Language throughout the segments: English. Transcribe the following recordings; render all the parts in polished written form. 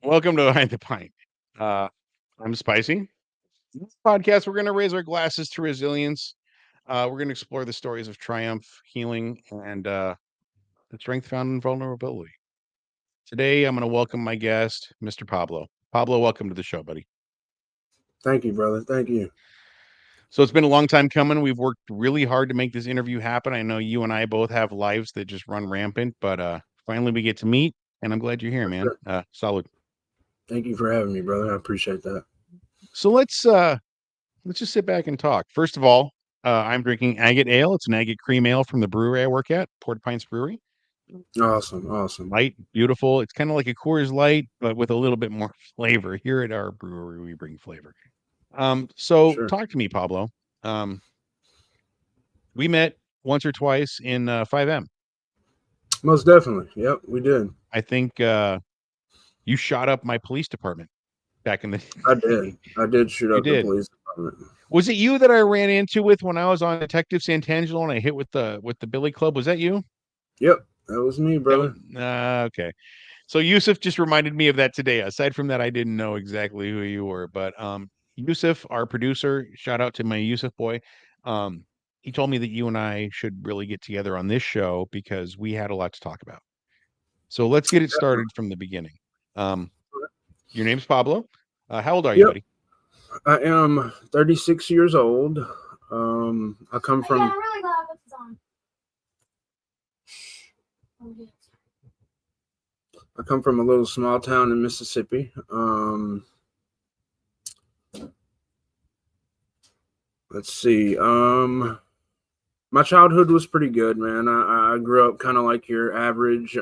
Welcome to Behind the Pint. I'm Spicy. This podcast, we're going to raise our glasses to resilience. We're going to explore the stories of triumph, healing, and the strength found in vulnerability. Today, I'm going to welcome my guest, Mr. Pablo. Pablo, welcome to the show, buddy. Thank you, brother. Thank you. So it's been a long time coming. We've worked really hard to make this interview happen. I know you and I both have lives that just run rampant, but finally we get to meet, and I'm glad you're here, For man. sure. Solid. Thank you for having me, brother. I appreciate that. So let's just sit back and talk. First of all, I'm drinking agate ale. It's an agate cream ale from the brewery I work at, Port Pints Brewery. Awesome. Awesome. Light, beautiful. It's kind of like a Coors Light, but with a little bit more flavor. Here at our brewery, we bring flavor. So Sure. talk to me, Pablo. Um, we met once or twice in 5M. Most definitely. Yep, we did. I think you shot up my police department back in the I did. I did shoot You up the did. police department. Was it you that I ran into with when I was on Detective Santangelo and I hit with the Billy Club? Was that you? Yep, that was me, That was brother. okay. So Yusuf just reminded me of that today. Aside from that, I didn't know exactly who you were, but Yusuf, our producer, shout out to my Yusuf boy. Um, he told me that you and I should really get together on this show because we had a lot to talk about. So let's get it started from the beginning. Um, your name's Pablo. How old are you, Yep. buddy? I am 36 years old. I come Yeah, from I'm really glad this is on. I come from a little small town in Mississippi. Let's see. My childhood was pretty good, man. I grew up kind of like your average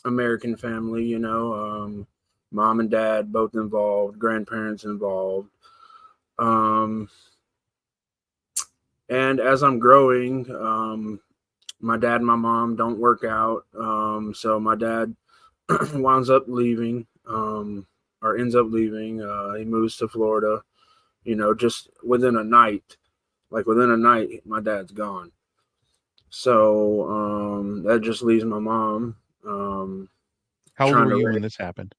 American family, mom and dad both involved, grandparents involved. Um, and as I'm growing, my dad and my mom don't work out. So my dad winds up leaving, or ends up leaving. He moves to Florida, just within a night. Like within a night, my dad's gone. So that just leaves my mom How old trying were to you raise. when this happened?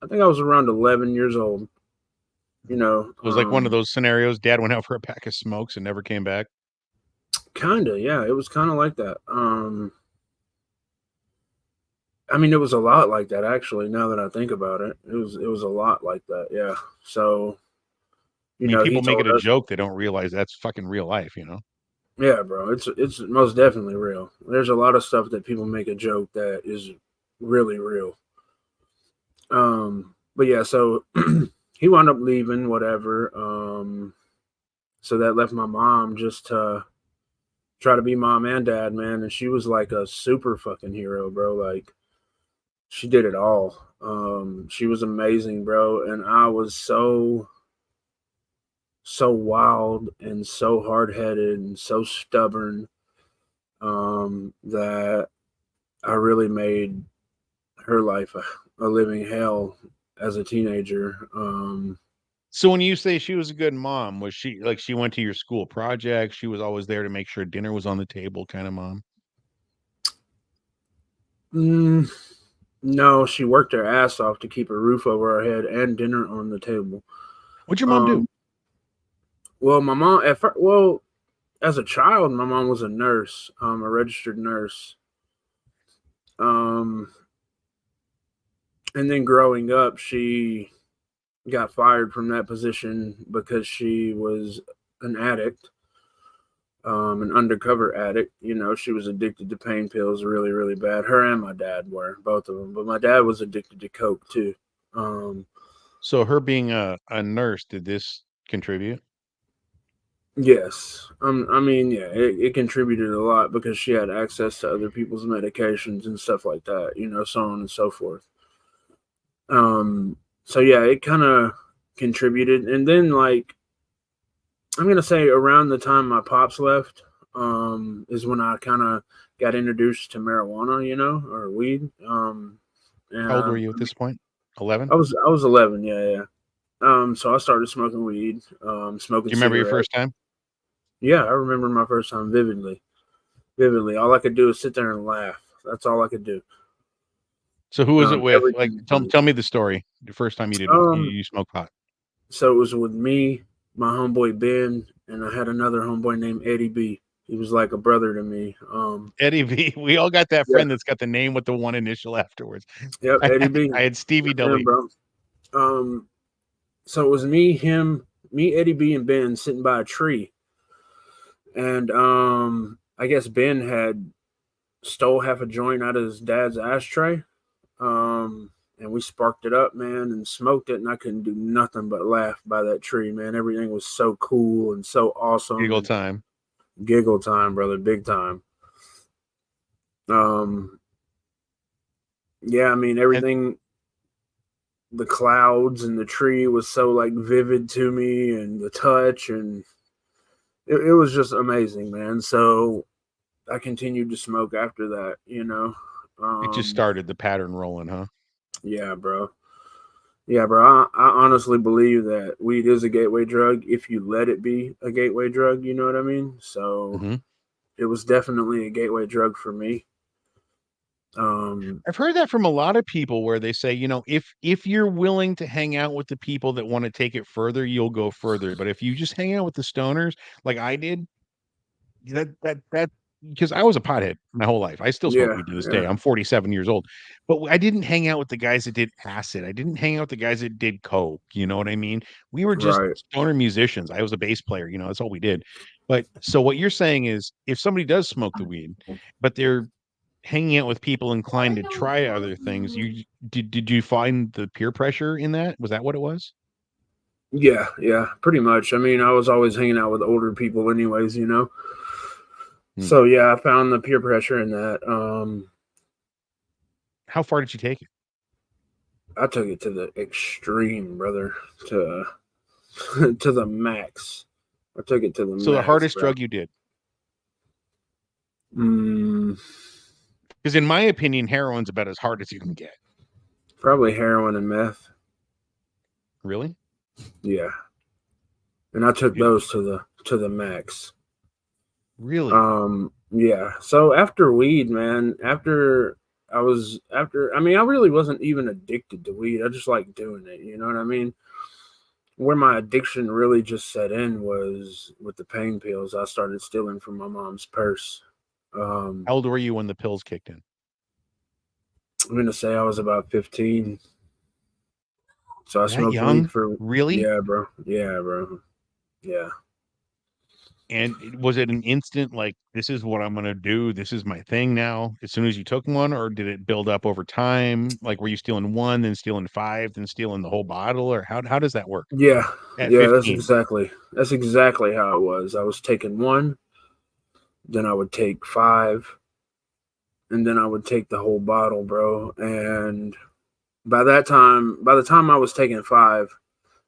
I think I was around 11 years old. You know, It was like one of those scenarios. Dad went out for a pack of smokes and never came back. kind of, yeah, it was kind of like that. I mean, it was a lot like that actually. Now that I think about it, it was a lot like that. Yeah. So I mean, he people make told it a us, joke. They don't realize that's fucking real life. yeah, bro, it's most definitely real. There's a lot of stuff that people make a joke that is really real. But yeah, so he wound up leaving, whatever. So that left my mom just to try to be mom and dad, man. And she was like a super fucking hero, bro. Like she did it all. She was amazing, bro. And I was so wild and so hard headed and so stubborn that I really made her life a living hell as a teenager. So when you say she was a good mom, was she like she went to your school project? She was always there to make sure dinner was on the table, kind of mom. mm, no, she worked her ass off to keep a roof over our head and dinner on the table. What'd your mom do? Um, well, my mom at first, well, as a child, my mom was a nurse, a registered nurse. Um, and then growing up, she got fired from that position because she was an addict, an undercover addict. She was addicted to pain pills really, really bad. Her and my dad were, both of them. But my dad was addicted to coke too. Um, So her being a nurse, did this contribute? yes, I mean, yeah, it contributed a lot because she had access to other people's medications and stuff like that. So on and so forth. Um, so yeah, it kind of contributed, and then like I'm gonna say around the time my pops left, is when I kind of got introduced to marijuana, or weed. And How old were you at this point? 11? I was 11, yeah, yeah. So I started smoking weed, Do smoking you remember your cigarettes. first time? Yeah, I remember my first time vividly, vividly. All I could do is sit there and laugh. That's all I could do. So who was it with? Like, Everything. tell me the story. The first time Um, you smoked pot. so it was with me, my homeboy Ben, and I had another homeboy named Eddie B. He was like a brother to me. Eddie V. We all got that Yeah, friend that's got the name with the one initial afterwards. yep, Eddie B. I had Stevie Yeah, W. bro. Um, so it was me, him, me, Eddie B, and Ben sitting by a tree, and I guess Ben had stole half a joint out of his dad's ashtray. And we sparked it up, man, and smoked it, and I couldn't do nothing but laugh by that tree, man. Everything was so cool and so awesome, Giggle and time. giggle time, brother, big time. Um, yeah, I mean And everything, the clouds and the tree was so like vivid to me, and the touch, and it was just amazing, man. So I continued to smoke after that, you know. it just Um, started the pattern rolling, huh? yeah, bro. Yeah, bro. I honestly believe that weed is a gateway drug if you let it be a gateway drug. You know what I mean? So Hmm. it was definitely a gateway drug for me. Um, I've heard that from a lot of people where they say, if you're willing to hang out with the people that want to take it further, you'll go further. But if you just hang out with the stoners, like I did, that because I was a pothead my whole life. I still smoke yeah, weed to this yeah, day. I'm 47 years old. But I didn't hang out with the guys that did acid. I didn't hang out with the guys that did coke. You know what I mean? We were just right. stoner musicians. I was a bass player, that's all we did. But so what you're saying is if somebody does smoke the weed, but they're hanging out with people inclined to try other things, did you find the peer pressure in that? Was that what it was? Yeah, yeah, pretty much. I mean, I was always hanging out with older people, anyways. You know. Hmm. So yeah, I found the peer pressure in that. How far did you take it? I took it to the extreme, brother. To to the max. I took it to the So the max, hardest bro. drug you did? Mm, Because in my opinion, heroin's about as hard as you can get. probably heroin and meth. Really? Yeah, and I took You- those to the max. Really? Yeah. So after weed, man, after I mean, I really wasn't even addicted to weed. I just like doing it, you know what I mean? Where my addiction really just set in was with the pain pills. I started stealing from my mom's purse. Um How old were you when the pills kicked in? I'm gonna say I was about 15. So I That smoked weed young? for Really? yeah, bro. Yeah, bro. Yeah. And was it an instant like this is what I'm gonna do? This is my thing now. As soon as you took one, or did it build up over time? Like were you stealing one, then stealing five, then stealing the whole bottle, or how does that work Yeah. at Yeah, 15? that's exactly how it was. I was taking one, then I would take five, and then I would take the whole bottle, bro. And by the time I was taking five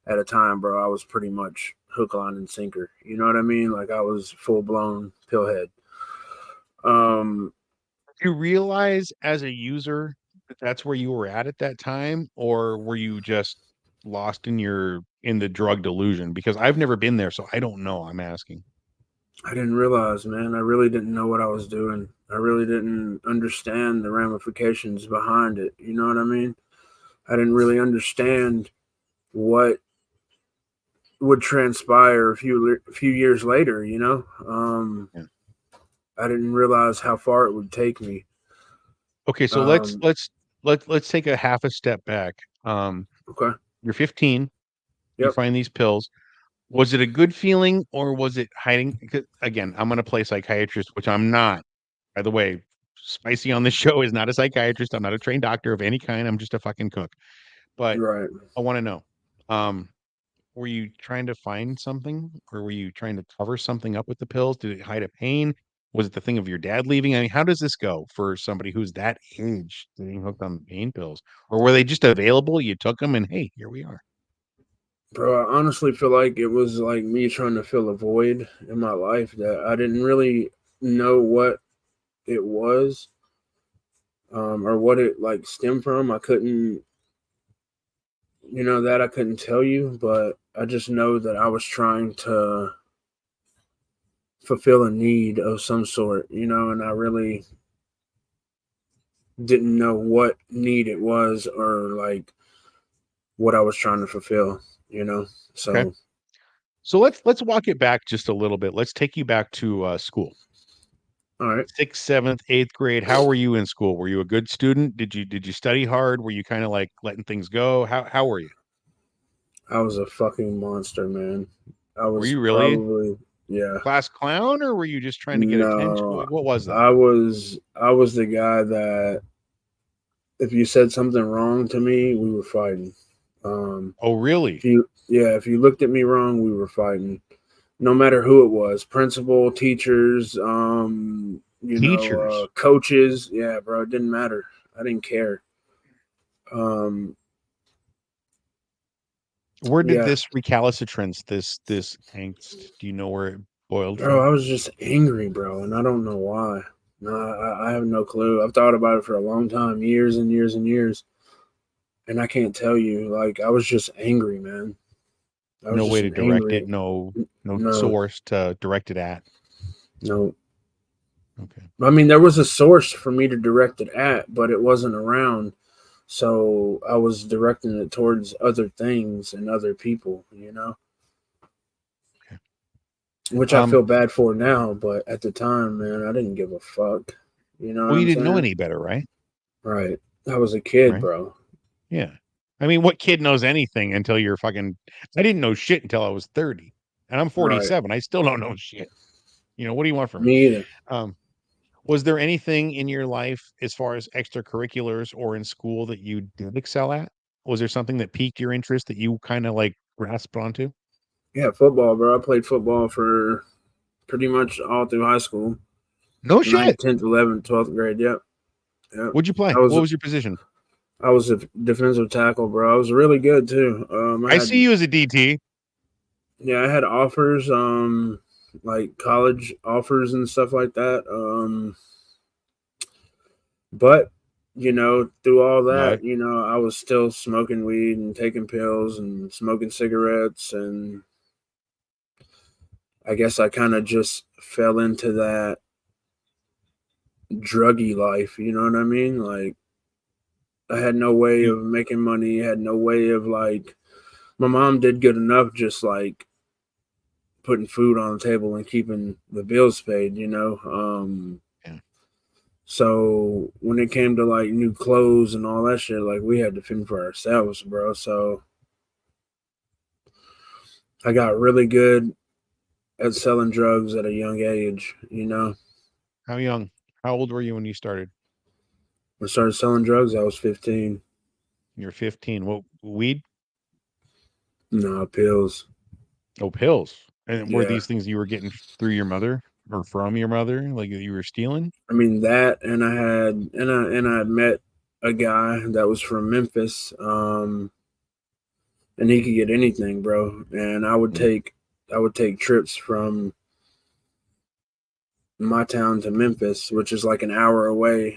at a time, bro, I was pretty much hook, line, and sinker. You know what I mean? Like I was full blown pillhead. Um, Do you realize as a user that that's where you were at that time, or were you just lost in the drug delusion? Because I've never been there, so I don't know. I'm asking. I didn't realize, man. I really didn't know what I was doing. I really didn't understand the ramifications behind it. You know what I mean? I didn't really understand what would transpire a few years later. You know, Yeah. I didn't realize how far it would take me. Okay, so Um, let's take a half a step back. Um, okay. you're 15. You Yep. find these pills. Was it a good feeling or was it hiding? 'Cause, again, I'm going to play psychiatrist, which I'm not. By the way, Spicy on this show is not a psychiatrist. I'm not a trained doctor of any kind. I'm just a fucking cook. But Right. I want to know, um, were you trying to find something or were you trying to cover something up with the pills? Did it hide a pain? Was it the thing of your dad leaving? I mean, how does this go for somebody who's that age getting hooked on pain pills? Or were they just available? You took them and hey, here we are. Bro, I honestly feel like it was like me trying to fill a void in my life that I didn't really know what it was, or what it like stemmed from. I couldn't, that I couldn't tell you, but I just know that I was trying to fulfill a need of some sort, and I really, didn't know what need it was or like what I was trying to fulfill, you know. Okay. So, So let's walk it back just a little bit. Let's take you back to school. all right, Sixth, seventh, eighth grade. How were you in school? Were you a good student? Did you study hard? Were you kind of like letting things go? How were you? I was a fucking monster, man. I Were was you really probably, yeah. class clown, or were you just trying to get attention? No, Like, what was that? I was the guy that if you said something wrong to me, we were fighting. Oh, really? If you looked at me wrong, we were fighting. No matter who it was, principal, teachers, Teachers. coaches. Yeah, bro, it didn't matter. I didn't care. Um, Where did yeah, this recalcitrance, this angst, do you know where it boiled bro, from? I was just angry, bro, and I don't know why. No, I have no clue. I've thought about it for a long time, years and years and years, and I can't tell you. Like, I was just angry, man. I was No way just to an direct it, angry. no No, source to direct it at. no. Okay. I mean, there was a source for me to direct it at, but it wasn't around. So I was directing it towards other things and other people, Okay. which I Um, feel bad for now. But at the time, man, I didn't give a fuck. You know what well, you I'm didn't know saying? any better, right? Right. I was a kid, Right. bro. Yeah. I mean, what kid knows anything until you're fucking I didn't know shit until I was 30. And I'm Right. 47. I still don't know shit. What do you want from me? Me either. Um, was there anything in your life as far as extracurriculars or in school that you did excel at? Was there something that piqued your interest that you kind of like grasped onto? Yeah, football, bro. I played football for pretty much all through high school, No ninth, shit. 10th, 11th, 12th grade. Yep. Yep. What'd you play? I was What was your position? I was a defensive tackle, bro. I was really good too. I I had see you as a DT. Yeah, I had offers, like college offers and stuff like that. But through all that, But I was still smoking weed and taking pills and smoking cigarettes, and I guess I kind of just fell into that druggy life. You know what I mean? Like I had no way you of making money. Had no way of like. My mom did good enough, just like putting food on the table and keeping the bills paid. yeah. So when it came to like new clothes and all that shit, like we had to fend for ourselves, bro. So I got really good at selling drugs at a young age. How young? How old were you when you started? When I started selling drugs, I was 15. You're 15. What weed? No, pills. Oh, pills. And were Yeah. these things you were getting through your mother or from your mother, like you were stealing? I mean that, and I had met a guy that was from Memphis, and he could get anything, bro. And Mm. I would take trips from my town to Memphis, which is like an hour away.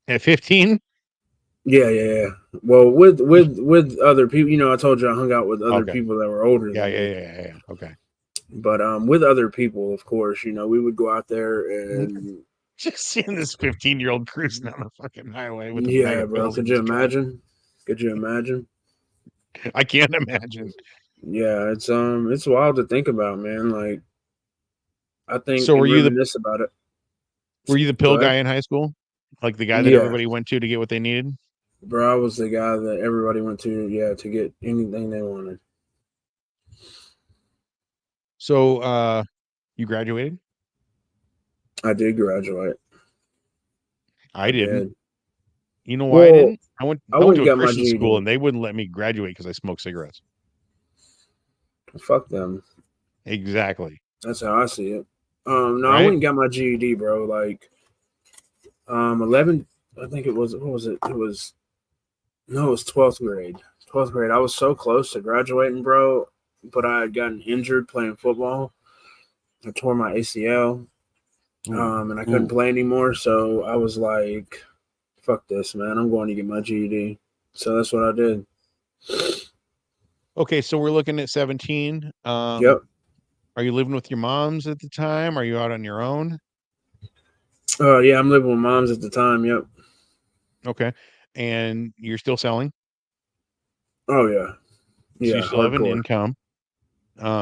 At 15? Yeah, yeah, yeah. Well, with other people, I told you I hung out with other Okay. people that were older Yeah, than yeah, me. yeah, yeah, yeah. Okay. But with other people, of course, we would go out there and Just seeing this 15-year-old cruising down the fucking highway with a bag yeah, of bro. pills in Could you his truck. imagine? Could you imagine? I can't imagine. Yeah, it's wild to think about, man. Like I think So and reminisce about it. were you the Go pill ahead. guy in high school? Like the guy that Yeah, everybody went to get what they needed? bro. I was the guy that everybody went to, yeah, to get anything they wanted. So you graduated? I did graduate. I I didn't. did. You know why I Well, didn't? I went I I went went to and a got my Christian school GED. and they wouldn't let me graduate because I smoked cigarettes. Fuck them. Exactly. That's how I see it. No, I went Right? and got my GED, bro. Like, 11. I think it was. What was it? It was no, it was 12th grade. 12th grade. I was so close to graduating, bro, but I had gotten injured playing football. I tore my ACL, Ooh. and I couldn't Ooh. play anymore. So I was like, "Fuck this, man! I'm going to get my GED." So that's what I did. Okay, so we're looking at 17. Yep. Are you living with your moms at the time? Are you out on your own? Yeah, I'm living with moms at the time. Yep. Okay. And you're still selling? Oh yeah, So you yeah, still have an hardcore. income.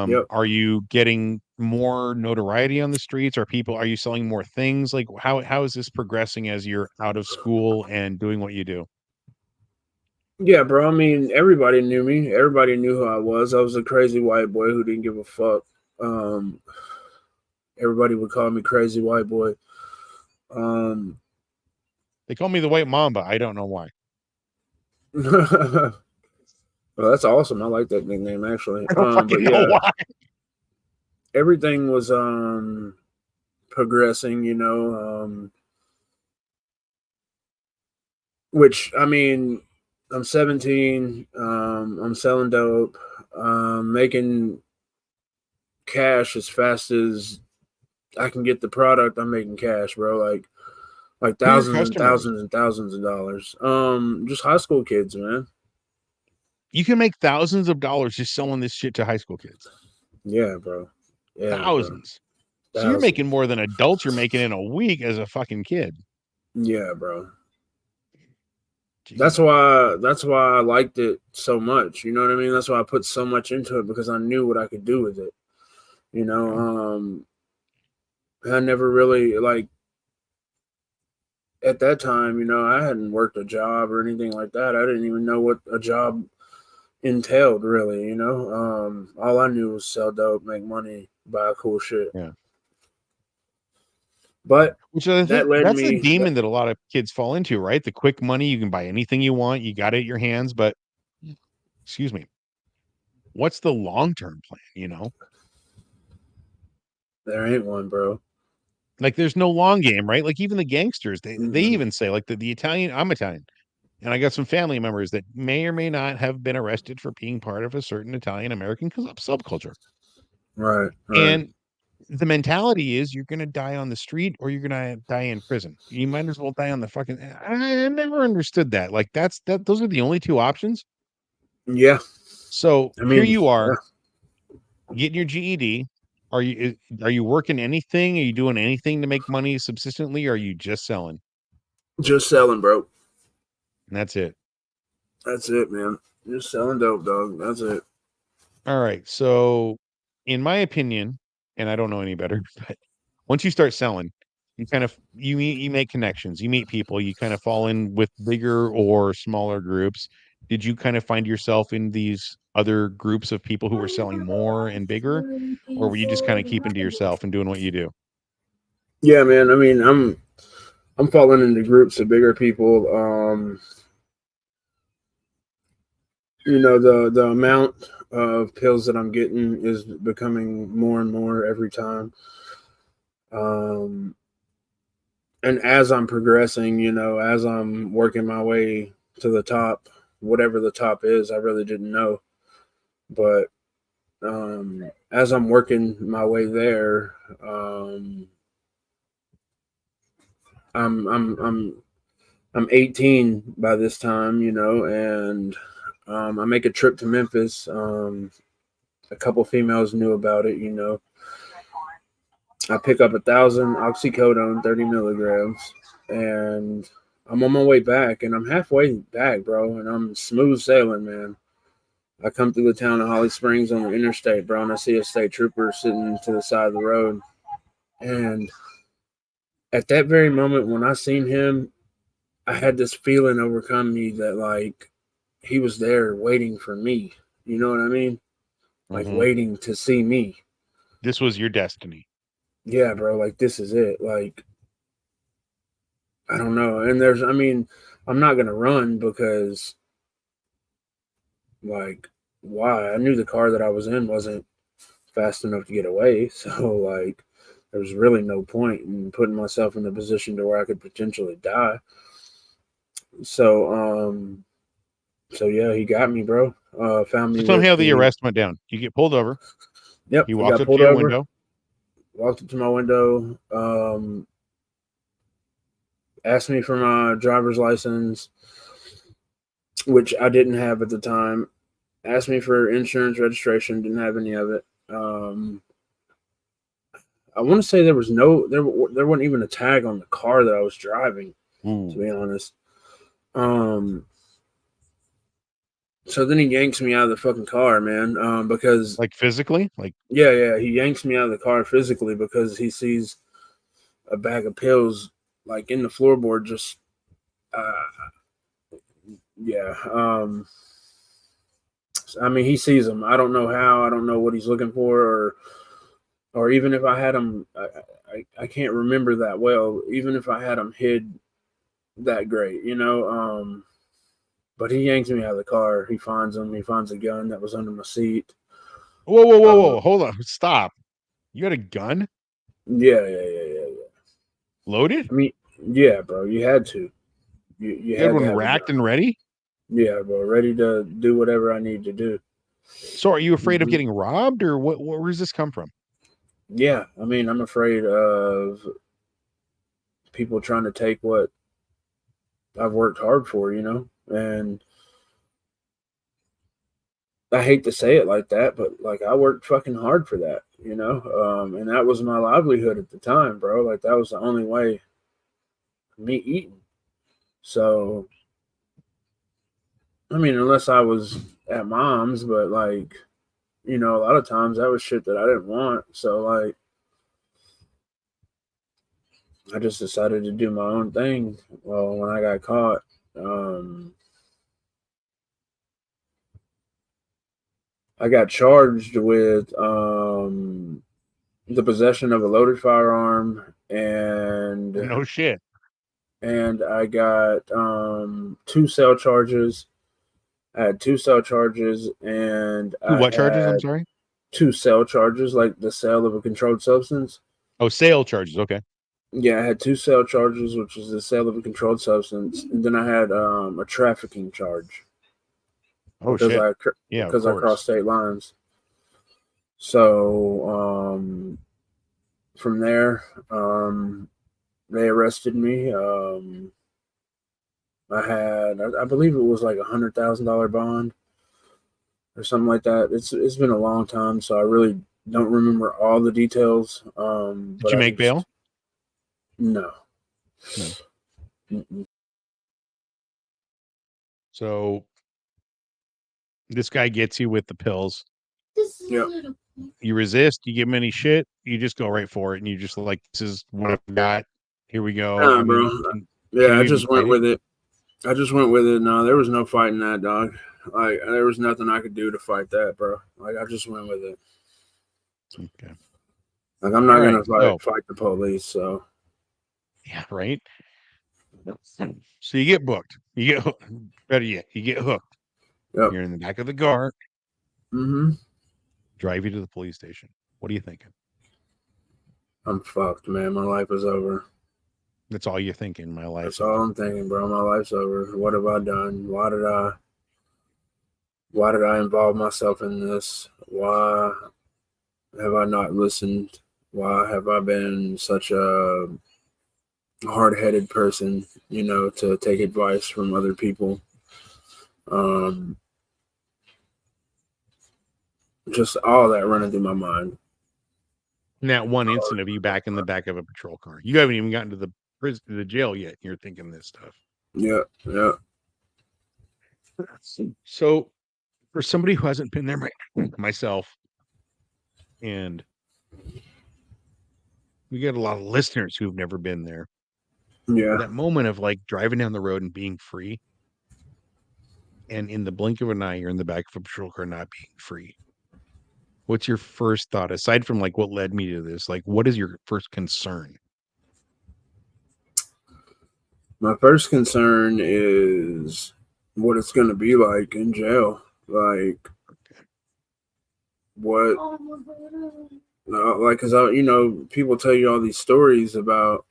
Yep. Are you getting more notoriety on the streets? Are you selling more things? Like how is this progressing as you're out of school and doing what you do? Yeah, bro. I mean, everybody knew me. Everybody knew who I was. I was a crazy white boy who didn't give a fuck. Um, Everybody would call me crazy white boy. Um, They call me the White Mamba. I don't know why. well, that's awesome. I like that nickname actually. I don't But fucking know yeah, why. everything was progressing. Which I mean, I'm 17. I'm selling dope. Making cash as fast as I can get the product. I'm making cash, bro. Like Who are your thousands and customers? thousands and thousands of dollars. Just high school kids, man. You can make thousands of dollars just selling this shit to high school kids. Yeah, bro. Yeah, bro. Thousands. So you're making Thousands. more than adults you're making in a week as a fucking kid. Yeah, bro. That's Jesus. why that's why I liked it so much. You know what I mean? That's why I put so much into it because I knew what I could do with it. You know, Yeah. I never really like at that time, I hadn't worked a job or anything like that. I didn't even know what a job entailed really, all I knew was sell dope, make money, buy cool shit. Yeah. But Which I that think led that's the me that, demon that a lot of kids fall into, right? The quick money, you can buy anything you want, you got it at your hands, but excuse me, what's the long-term plan, you know? there ain't one, bro. Like there's no long game, right? Like even the gangsters, they Mm-mm. even say like the Italian, I'm Italian, and I got some family members that may or may not have been arrested for being part of a certain Italian American subculture. Right, right. And the mentality is you're gonna die on the street or you're gonna die in prison. You might as well die on the fucking. I never understood that. Like that. Those are the only two options. Yeah. So I here mean, you yeah. are getting your GED. Are you working anything? Are you doing anything to make money subsistently? Or are you just selling? Just selling, bro. And that's it. That's it, man. Just selling dope, dog. That's it. All right. So, in my opinion, and I don't know any better, but once you start selling, you make connections, you meet people, you kind of fall in with bigger or smaller groups. Did you kind of find yourself in these other groups of people who were selling more and bigger, or were you just kind of keeping to yourself and doing what you do? Yeah, man. I mean, I'm falling into groups of bigger people. The amount of pills that I'm getting is becoming more and more every time. Um, and as I'm progressing, as I'm working my way to the top, whatever the top is, I really didn't know. But as I'm working my way there, I'm I'm I'm I'm 18 by this time, and I make a trip to Memphis. A couple females knew about it. I pick up 1,000 oxycodone, 30 milligrams, and I'm on my way back, and I'm halfway back, bro, and I'm smooth sailing, man. I come through the town of Holly Springs on the interstate, bro, and I see a state trooper sitting to the side of the road. And at that very moment when I seen him, I had this feeling overcome me that like he was there waiting for me. You know what I mean? Like Hmm. waiting to see me. This was your destiny. Yeah, bro, like this is it. Like I don't know. And I mean, I'm not going to run because like why? I knew the car that I was in wasn't fast enough to get away. So like there was really no point in putting myself in a position to where I could potentially die. So so yeah, he got me, bro. Found So me tell me with how the the arrest went down. You get pulled over. Yep, He I walks got up pulled to your over, window. walked up to my window, asked me for my driver's license, which I didn't have at the time. Asked me for insurance registration, didn't have any of it. I want to say there was there wasn't even a tag on the car that I was driving, to Ooh, be honest. Um, so then he yanks me out of the fucking car, man. Because like physically, like yeah, he yanks me out of the car physically because he sees a bag of pills like in the floorboard. Just uh, yeah. I mean, he sees them. I don't know how. I don't know what he's looking for, or even if I had them, I can't remember that well. Even if I had them hid that great, you know. But he yanks me out of the car. He finds them. He finds a gun that was under my seat. whoa, whoa, whoa, Uh, whoa, hold on, stop. You got a gun yeah. loaded? I mean, yeah, bro. You had to. You You had had to one have a racked gun. and ready? Yeah, bro. Ready to do whatever I need to do. So are you afraid of hmm getting robbed or what where does this come from? Yeah, I mean, I'm afraid of people trying to take what I've worked hard for, you know, and I hate to say it like that, but like I worked fucking hard for that, you know, and that was my livelihood at the time, bro. Like that was the only way of me eating. So, I mean, unless I was at mom's, but like, you know, a lot of times that was shit that I didn't want. So, like, I just decided to do my own thing. Well, when I got caught, um, I got charged with the possession of a loaded firearm No shit. and I got two cell charges. I had two cell charges, and Two I what charges? I'm had sorry. two cell charges, like the sale of a controlled substance. Oh, sale charges. Okay. Yeah, I had two cell charges, which is the sale of a controlled substance, and then I had a trafficking charge Oh shit. Yeah, of because I course. crossed state lines. So from there, they arrested me. I believe it was like $100,000 bond or something like that. It's been a long time, so I really don't remember all the details. Did But you I make bail? just no. No. Mm-mm. So this guy gets you with the pills. Yep. You resist, you give him any shit, you just go right for it and you just like this is what I've got. Here we go. I Nah, mean, bro. can Yeah, you I even just fight went it? with it. I just went with it. No, there was no fighting that dog. Like there was nothing I could do to fight that, bro. Like I just went with it. Okay. Like I'm All not right. gonna So fight the police. So yeah, right. So you get booked. You get better yet, you get hooked. yep. You're in the back of the car, Mm-hmm. drive you to the police station. What are you thinking? I'm fucked, man. My life is over. That's all you're thinking. My life's That's all over. I'm thinking, bro. My life's over. What have I done? Why did I involve myself in this? Why have I not listened? Why have I been such a hard-headed person, you know, to take advice from other people? Um, just all that running through my mind. In that one instant of you back in the back of a patrol car. You haven't even gotten to the prison, the jail yet. You're thinking this stuff. Yeah, yeah. So for somebody who hasn't been there, myself, and we get a lot of listeners who've never been there. Yeah. That moment of like driving down the road and being free, and in the blink of an eye, you're in the back of a patrol car not being free. What's your first thought aside from like what led me to this? Like, what is your first concern? My first concern is what it's going to be like in jail. Like, what, like, because, people tell you all these stories about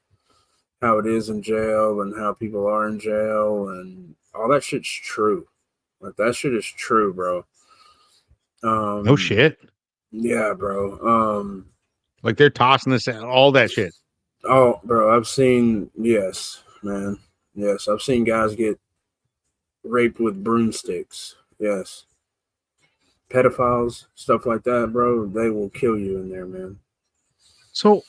how it is in jail and how people are in jail and all that shit's true. Like, that shit is true, bro. No Um, shit. yeah, bro. Like they're tossing this out, all that shit. Oh, bro, yes, man. Yes, I've seen guys get raped with broomsticks. Yes. Pedophiles, stuff like that, bro, they will kill you in there, man. So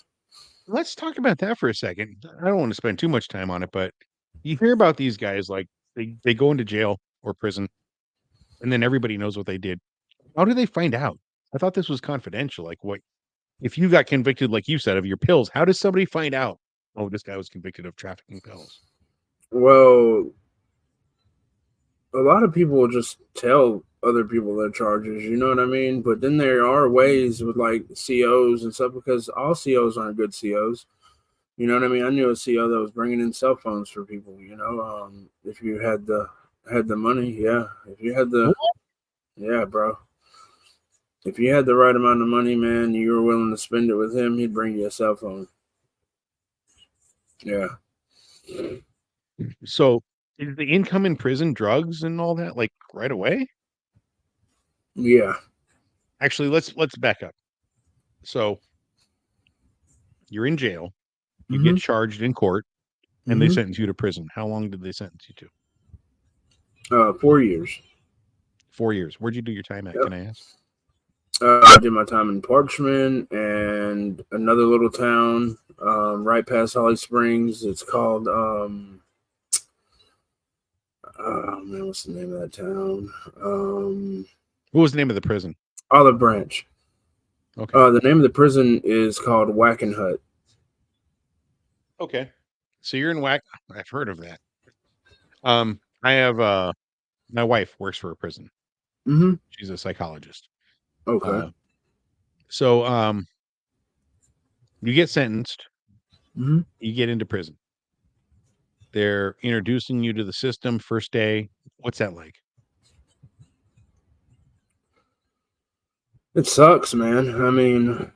let's talk about that for a second. I don't want to spend too much time on it, but you hear about these guys like they go into jail or prison, and then everybody knows what they did. How do they find out? I thought this was confidential. Like, what if you got convicted, like you said, of your pills? How does somebody find out? Oh, this guy was convicted of trafficking pills. Well, a lot of people will just tell other people their charges, you know what I mean? But then there are ways with like COs and stuff because all COs aren't good COs. You know what I mean? I knew a CO that was bringing in cell phones for people. If you had the money, yeah. If you had the What? yeah, bro. If you had the right amount of money, man, you were willing to spend it with him, he'd bring you a cell phone. Yeah, So is the income in prison drugs and all that like right away? yeah. Actually, let's back up. So you're in jail, you get Mhm. charged in court, and they Mhm. sentence you to prison. How long did they sentence you to? 4 years. 4 years. Where'd you do your time at? Yep. Can I ask? I did my time in Parchment and another little town right past Holly Springs. It's called oh man, what's the name of that town? What was the name of the prison? Olive Branch. Okay. The name of the prison is called Wackenhut. Okay. So you're in whack. I've heard of that. I have my wife works for a prison. Mm-hmm. She's a psychologist. Okay. Uh so you get sentenced, Mm-hmm. you get into prison. They're introducing you to the system first day. What's that like? It sucks, man. I mean,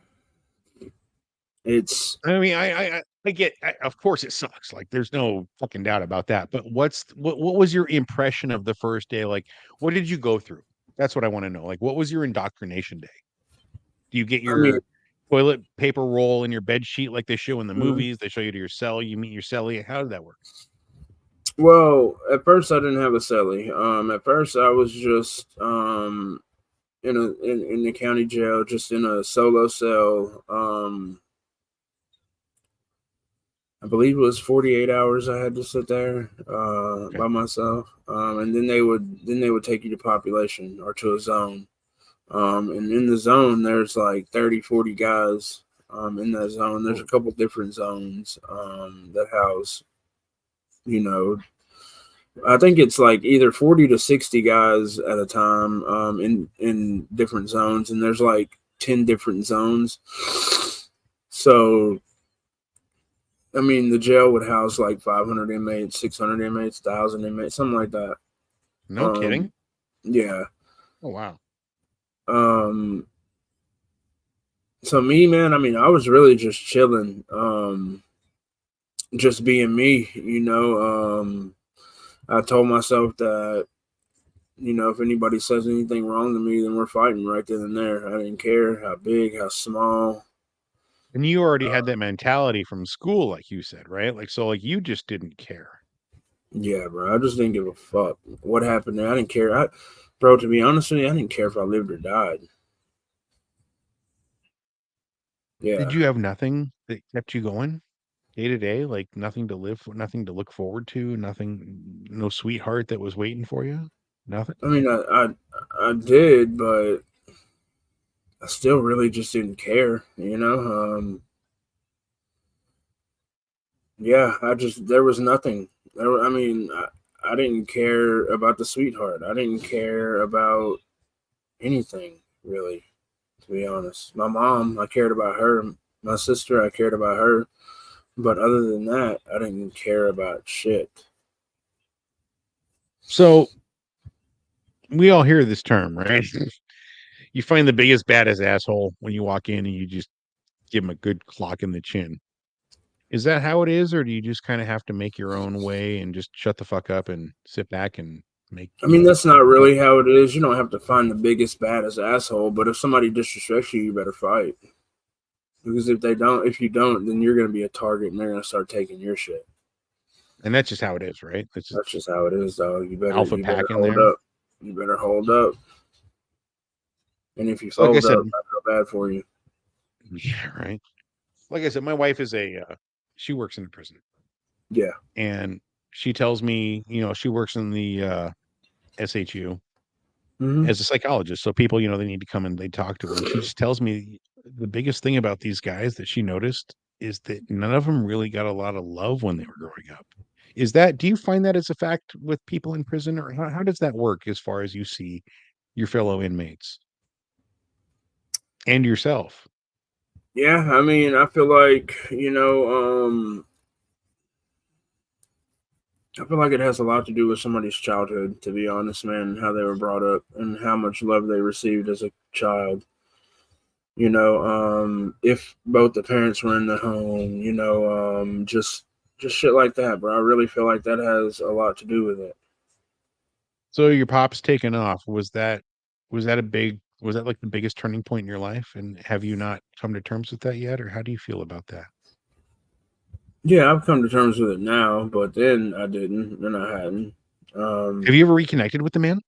it's. I mean, I get. Of course, it sucks. Like, there's no fucking doubt about that. But what was your impression of the first day? Like, what did you go through? That's what I want to know. Like, what was your indoctrination day? Do you get I mean, your toilet paper roll in your bed sheet like they show in the mhm. movies? They show you to your cell. You meet your cellie. How did that work? Well, at first I didn't have a celly. At first I was just in the county jail, just in a solo cell. I believe it was 48 hours I had to sit there Okay. by myself, and then they would take you to population or to a zone. And in the zone, there's like 30, 40 guys in that zone. There's a Oh, couple different zones that house, you know, I think it's like either 40 to 60 guys at a time in different zones, and there's like 10 different zones. So, I mean, the jail would house like 500 inmates, 600 inmates, 1,000 inmates, something like that. no kidding. Um, yeah. Oh wow. Um, so me, man, I mean, I was really just chilling, just being me, I told myself that, if anybody says anything wrong to me, then we're fighting right then and there. I didn't care how big, how small. And you already had Uh, that mentality from school, like you said, right? Like, so, like, you just didn't care. yeah, bro. I just didn't give a fuck what happened there. I didn't care. Bro, to be honest with you, I didn't care if I lived or died. Did Yeah. you have nothing that kept you going day to day? Like nothing to live for, nothing to look forward to, nothing, no sweetheart that was waiting for you? Nothing? I mean, I did, but I still really just didn't care. Yeah, there was nothing. I mean, I didn't care about the sweetheart. I didn't care about anything really. To be honest. My mom, I cared about her. My sister, I cared about her. But other than that, I didn't care about shit. So we all hear this term, right? You find the biggest, baddest asshole when you walk in and you just give him a good clock in the chin. Is that how it is, or do you just kind of have to make your own way and just shut the fuck up and sit back and make, I mean, that's not really how it is. You don't have to find the biggest, baddest asshole. But if somebody disrespects you, you better fight. Because if you don't, then you're going to be a target and they're going to start taking your shit. and that's just how it is, right? It's just That's just how it is, dog. alpha You better pack in hold there. up. You better hold up. And if you So like I fold said, up, I feel bad for you. yeah, right. like I said, my wife is she works in a prison, Yeah. and she tells me, she works in the SHU Hmm. as a psychologist. So people, they need to come and they talk to her. And she just tells me the biggest thing about these guys that she noticed is that none of them really got a lot of love when they were growing up. Do you find that as a fact with people in prison, or how does that work as far as you see your fellow inmates and yourself? Yeah, I mean, I feel like I feel like it has a lot to do with somebody's childhood, to be honest, man, how they were brought up and how much love they received as a child. If both the parents were in the home, just shit like that, bro. I really feel like that has a lot to do with it. So your pop's taken off. Was that like the biggest turning point in your life? And have you not come to terms with that yet? Or how do you feel about that? Yeah, I've come to terms with it now, but then I didn't, and I hadn't. Have Um, you ever reconnected with the man?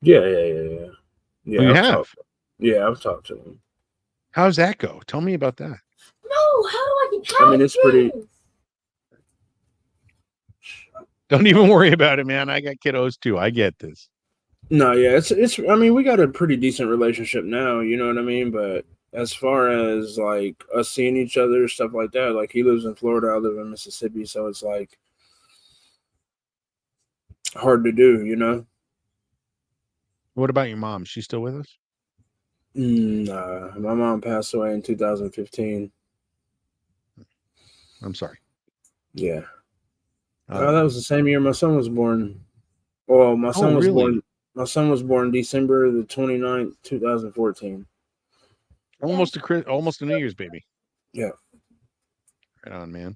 yeah, yeah, yeah, yeah. Oh, Yeah, you I've have. talked. Yeah, I've talked to him. How's that go? Tell me about that. No, how do I get I mean, it's pretty. this? Don't even worry about it, man. I got kiddos too. I get this. No, yeah, it's. I mean, we got a pretty decent relationship now. You know what I mean? But as far as like us seeing each other, stuff like that, like he lives in Florida, I live in Mississippi, so it's like hard to do. What about your mom? She's still with us? Nah, my mom passed away in 2015. I'm sorry. Yeah, that was Um, the same year my son was born. Well, my oh, son was really? born. My son was born December the 29th, 2014. Dad. Almost a New Year's baby. Yeah. Right on, man.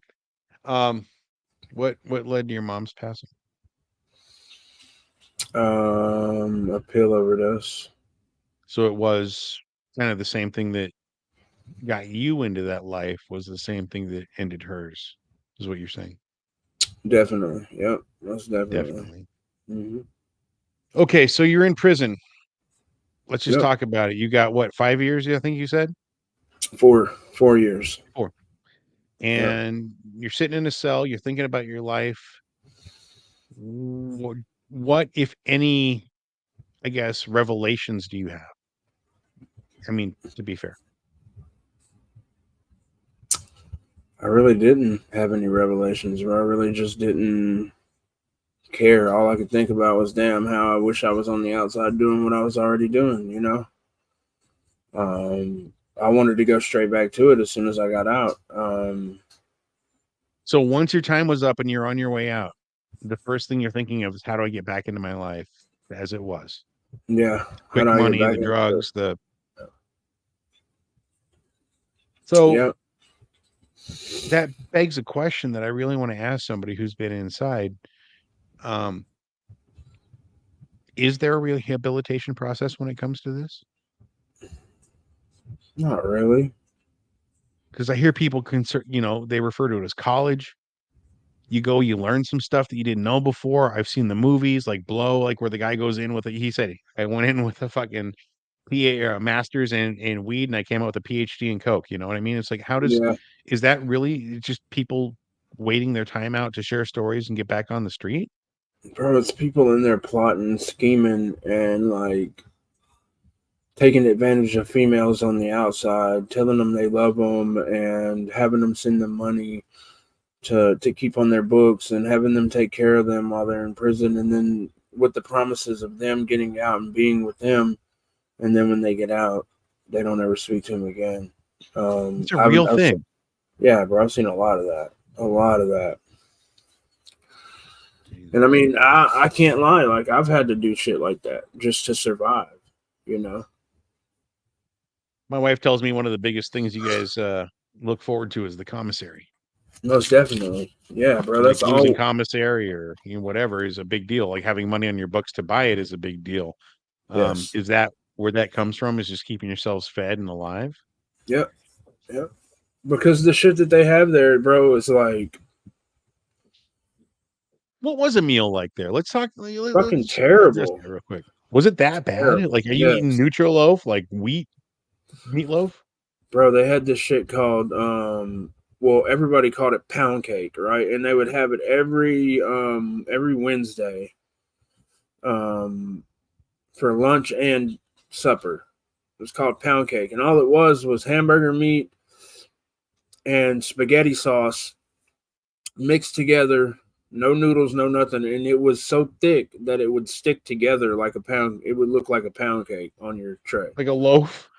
Um, what led to your mom's passing? A pill overdose. So it was kind of the same thing that got you into that life was the same thing that ended hers, is what you're saying. Definitely. Yep. Most definitely. Definitely. Hmm. Okay, so you're in prison. Let's just Yep. talk about it. You got what, 5 years, I think you said? 4 years. 4. Yep. And you're sitting in a cell, you're thinking about your life. What, if any, I guess, revelations do you have? I mean, to be fair. I really didn't have any revelations, bro. I really just didn't care. All I could think about was, damn, how I wish I was on the outside doing what I was already doing. I wanted to go straight back to it as soon as I got out. So once your time was up and you're on your way out, the first thing you're thinking of is how do I get back into my life as it was? Yeah. How Quick do I get money, back the into it? drugs, the so Yep. that begs a question that I really want to ask somebody who's been inside. Um, is there a rehabilitation process when it comes to this? Not really. Because I hear people they refer to it as college. You go, you learn some stuff that you didn't know before. I've seen the movies like Blow, like where the guy goes in with it. He said, I went in with a fucking master's in weed and I came out with a PhD in coke. You know what I mean? It's like, Yeah. is that really just people waiting their time out to share stories and get back on the street? Bro, it's people in there plotting, scheming, and like taking advantage of females on the outside, telling them they love them, and having them send them money to keep on their books, and having them take care of them while they're in prison, and then with the promises of them getting out and being with them, and then when they get out, they don't ever speak to them again. It's a real thing. Yeah, bro, I've seen a lot of that, a lot of that. And I Jesus. mean, I can't lie. Like, I've had to do shit like that just to survive, you know? My wife tells me one of the biggest things you guys look forward to is the commissary. Most definitely. Yeah, bro. Like That's losing all. commissary or whatever is a big deal. Like having money on your books to buy it is a big deal. Yes. Is that where that comes from? Is just keeping yourselves fed and alive? Yep. Yep. Because the shit that they have there, bro, is like What was a meal like there? Let's talk. fucking Let's address terrible. that real quick. Was it that bad? Terrible. Like, are you eating Yes. neutral loaf, like wheat meatloaf? bro, they had this shit called well, everybody called it pound cake, right? And they would have it every Wednesday for lunch and supper. It was called pound cake, and all it was hamburger meat and spaghetti sauce mixed together, no noodles, no nothing, and it was so thick that it would stick together like a pound. It would look like a pound cake on your tray. Like a loaf.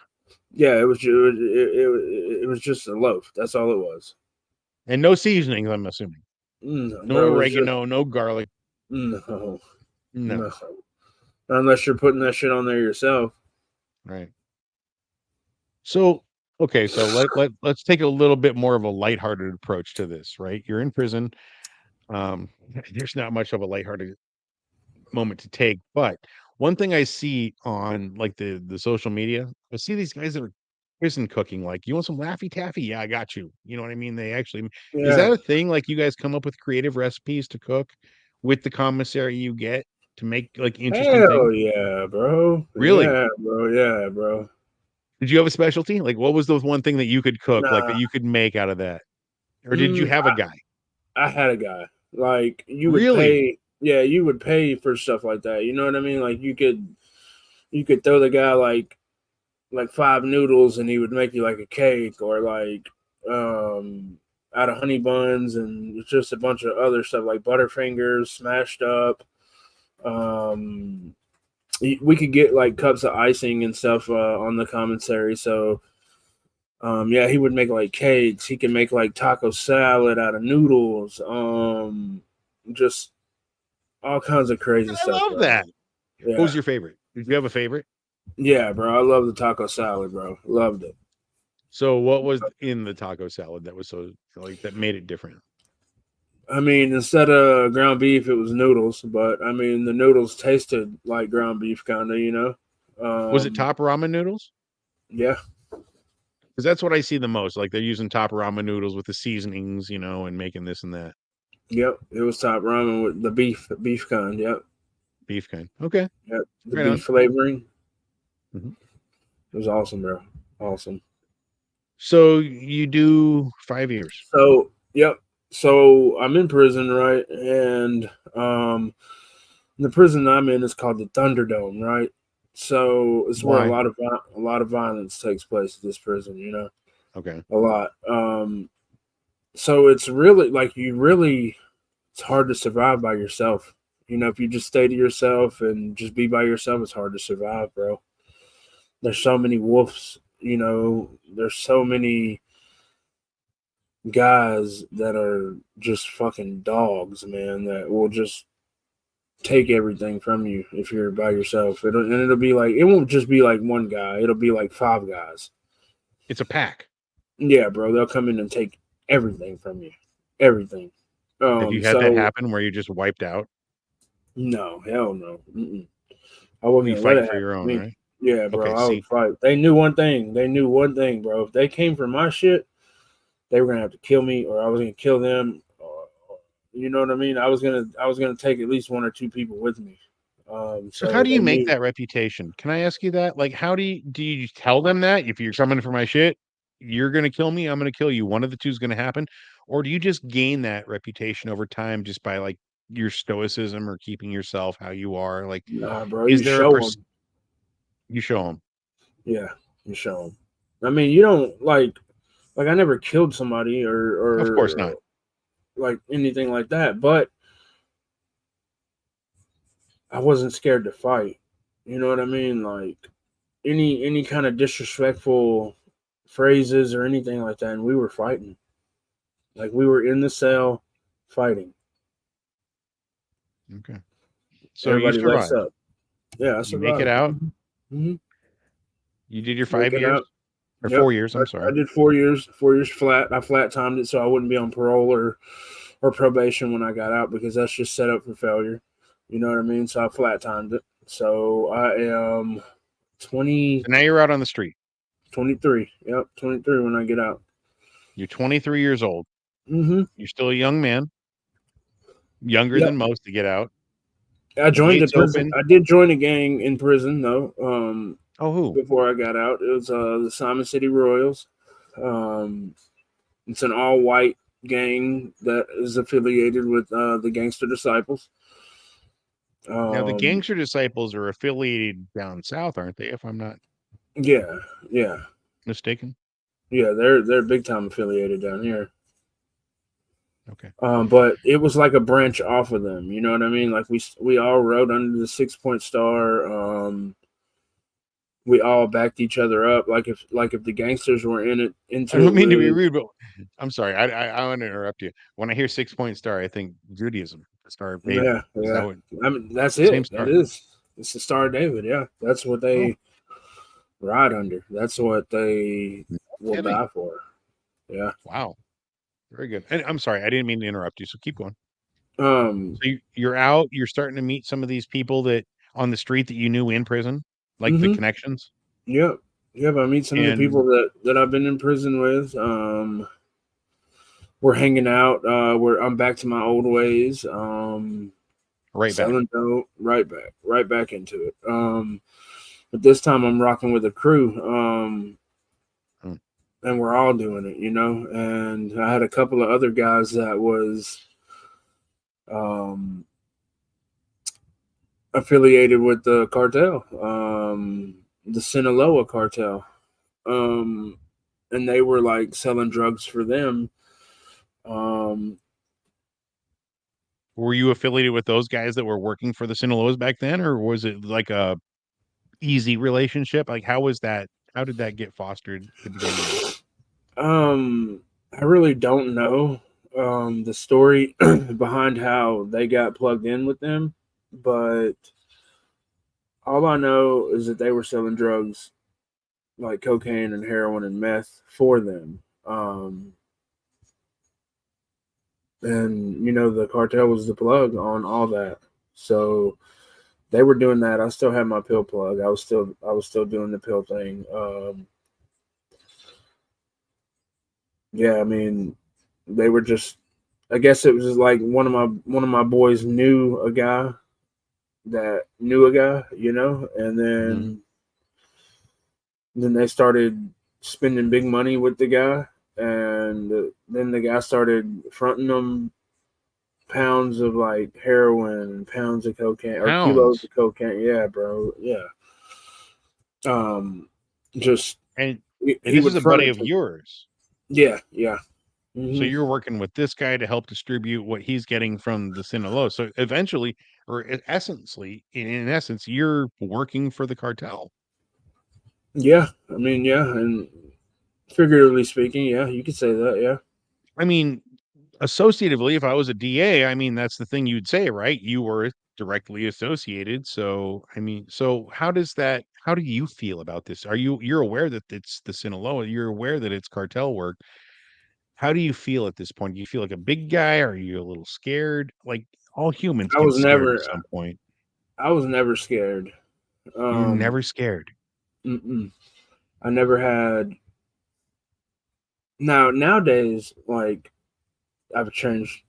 Yeah, it was just a loaf. That's all it was. And no seasonings, I'm assuming. No, No bro, oregano, no garlic. no, No. unless you're putting that shit on there yourself. Right. So, okay, so let's take a little bit more of a lighthearted approach to this, right? You're in prison. Um, there's not much of a lighthearted moment to take, but one thing I see on like the social media, I see these guys that are prison cooking. Like, you want some Laffy Taffy? Yeah, I got you. You know what I mean? They actually is Yeah, that a thing? Like, you guys come up with creative recipes to cook with the commissary you get to make like interesting things? hell yeah, bro. Really? Yeah, bro. Yeah, bro. Did you have a specialty? Like, what was the one thing that you could cook, like that Nah, you could make out of that? Or did you have a guy? I had a guy. Like you would Really? pay, yeah, you would pay for stuff like that. You know what I mean? Like you could throw the guy like five noodles and he would make you like a cake or like out of honey buns and just a bunch of other stuff like butterfingers smashed up. Um, we could get like cups of icing and stuff on the commissary. So yeah, he would make like cakes. He can make like taco salad out of noodles. Just all kinds of crazy I stuff, love bro. that. What Yeah, was your favorite? Did you have a favorite? yeah, bro. I love the taco salad, bro. Loved it. So what was in the taco salad that was so like that made it different? I mean, instead of ground beef, it was noodles. But I mean, the noodles tasted like ground beef, kind of. You know. Was it top ramen noodles? Yeah. Because that's what I see the most. Like they're using top ramen noodles with the seasonings, and making this and that. Yep. It was top ramen with the beef kind. Yep. Beef kind. Okay. Yep. The Right on. beef flavoring. Mhm. It was awesome, bro. Awesome. So you do 5 years. So, yep. So I'm in prison, right? And the prison I'm in is called the Thunderdome, right? So it's where Why? a lot of violence takes place at this prison. You know, Okay. a lot. So it's really like it's hard to survive by yourself. You know, if you just stay to yourself and just be by yourself, it's hard to survive, bro. There's so many wolves. You know, there's so many guys that are just fucking dogs, man, that will just take everything from you if you're by yourself. It'll be like it won't just be like one guy. It'll be like five guys. It's a pack. Yeah, bro. They'll come in and take everything from you. Everything. Have you had that So happen where you just wiped out? no, hell no. I Well, wasn't you gonna let fight it for happen your to own, me. right? Yeah, bro. Okay. I would See, fight. They knew one thing. They knew one thing, bro. If they came for my shit, they were gonna have to kill me, or I was gonna kill them. Or, you know what I mean? I was gonna take at least one or two people with me. so how So do they you make knew. that reputation? Can I ask you that? Like, how do you tell them that if you're coming for my shit, you're gonna kill me, I'm gonna kill you. One of the two is gonna happen, or do you just gain that reputation over time just by like your stoicism or keeping yourself how you are? Like, Nah, bro. is You there a show them. you show them? Yeah, you show them. I mean, you don't like I never killed somebody Of course or not. like anything like that, but I wasn't scared to fight. You know what I mean? Like any kind of disrespectful phrases or anything like that, and we were fighting. Like we were in the cell fighting. Okay. So you Everybody lets survived. up. Yeah, I You make it survived. out. Mm-hmm. You did your Make 5 it years out. or Yep. 4 years. I'm I sorry. did 4 years. 4 years flat. I flat timed it so I wouldn't be on parole or probation when I got out because that's just set up for failure. You know what I mean? So I flat timed it. So I am 20, So now you're out on the street. 23. Yep, 23 when I get out. You're 23 years old. Mm-hmm. You're still a young man, younger Yep. than most to get out. I The joined a gates prison. open. I did join a gang in prison though. Oh, who? Before I got out, it was the Simon City Royals. Um, it's an all-white gang that is affiliated with the Gangster Disciples. Now the Um, Gangster Disciples are affiliated down south, aren't they? If I'm not yeah, yeah, mistaken. yeah. They're big time affiliated down here. Okay. But it was like a branch off of them. You know what I mean? Like we all rode under the 6 Point Star. We all backed each other up. Like if the gangsters were I into don't it mean to be with. rude, but I'm sorry. I want to interrupt you. When I hear 6 Point Star, I think Judaism, the Star of David. Yeah, Is that yeah. what I mean, that's same it. That star? is. It's the Star of David. Yeah, that's what Oh, they ride under. That's what they will heavy. die for. Yeah. Wow. Very good. And I'm sorry, I didn't mean to interrupt you. So keep going. Um. So you're out, you're starting to meet some of these people that on the street that you knew in prison, like the Hmm. connections. Yep. Yep. I meet some of the people And that I've been in prison with. We're hanging out. We're I'm back to my old ways. right back. Selling dope. Right back into it. But this time I'm rocking with a crew. Hmm. And we're all doing it, And I had a couple of other guys that was um, affiliated with the cartel, the Sinaloa cartel, and they were like selling drugs for them. Um, Were you affiliated with those guys that were working for the Sinaloas back then, or was it like a easy relationship? Like how was that? How did that get fostered to begin with? I really don't know the story behind how they got plugged in with them, but all I know is that they were selling drugs like cocaine and heroin and meth for them. And the cartel was the plug on all that. So they were doing that. I still had my pill plug. I was still doing the pill thing. Yeah, I mean, they were just. I guess it was just like one of my boys knew a guy that knew a guy, and Mhm. then they started spending big money with the guy, and then the guy started fronting them pounds of like heroin and pounds of cocaine or kilos Pounds. of cocaine. Yeah, bro. Yeah. Um, just And he this is would a front buddy it of to. yours. Yeah, yeah. So Hmm. you're working with this guy to help distribute what he's getting from the Sinaloa. So eventually, or essentially, in essence, you're working for the cartel. Yeah, I mean, yeah, and figuratively speaking, yeah, you could say that. Yeah. I mean, associatively, if I was a DA, I mean, that's the thing you'd say, right? You were directly associated. So, I mean, so how do you feel about this? You're aware that it's the Sinaloa, you're aware that it's cartel work. How do you feel at this point? Do you feel like a big guy? Are you a little scared? Like all humans I get was scared at never, some point. I was never scared. You're Um, never scared. mm-mm. I never had. Now nowadays, like I've changed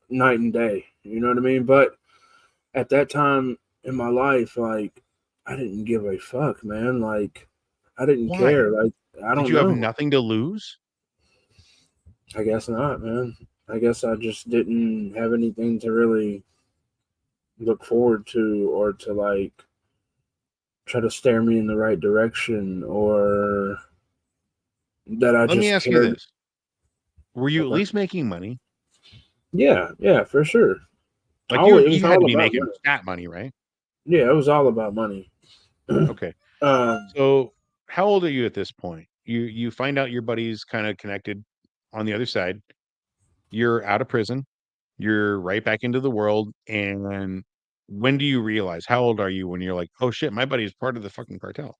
night and day. You know what I mean? But at that time in my life, like I didn't give a fuck, man. Like I didn't Why? care. Like I Did don't you have know. nothing to lose? I guess not, man. I guess I just didn't have anything to really look forward to or to like try to steer me in the right direction or that I Let me just ask you cared. this. Were you at Okay. least making money? Yeah, yeah, for sure. Like Oh, it was you had to all be about making money. fat money, right? Yeah, it was all about money. Okay. um, So how old are you at this point? You find out your buddy's kind of connected on the other side. You're out of prison. You're right back into the world. And when do you realize? How old are you when you're like, oh shit, my buddy is part of the fucking cartel?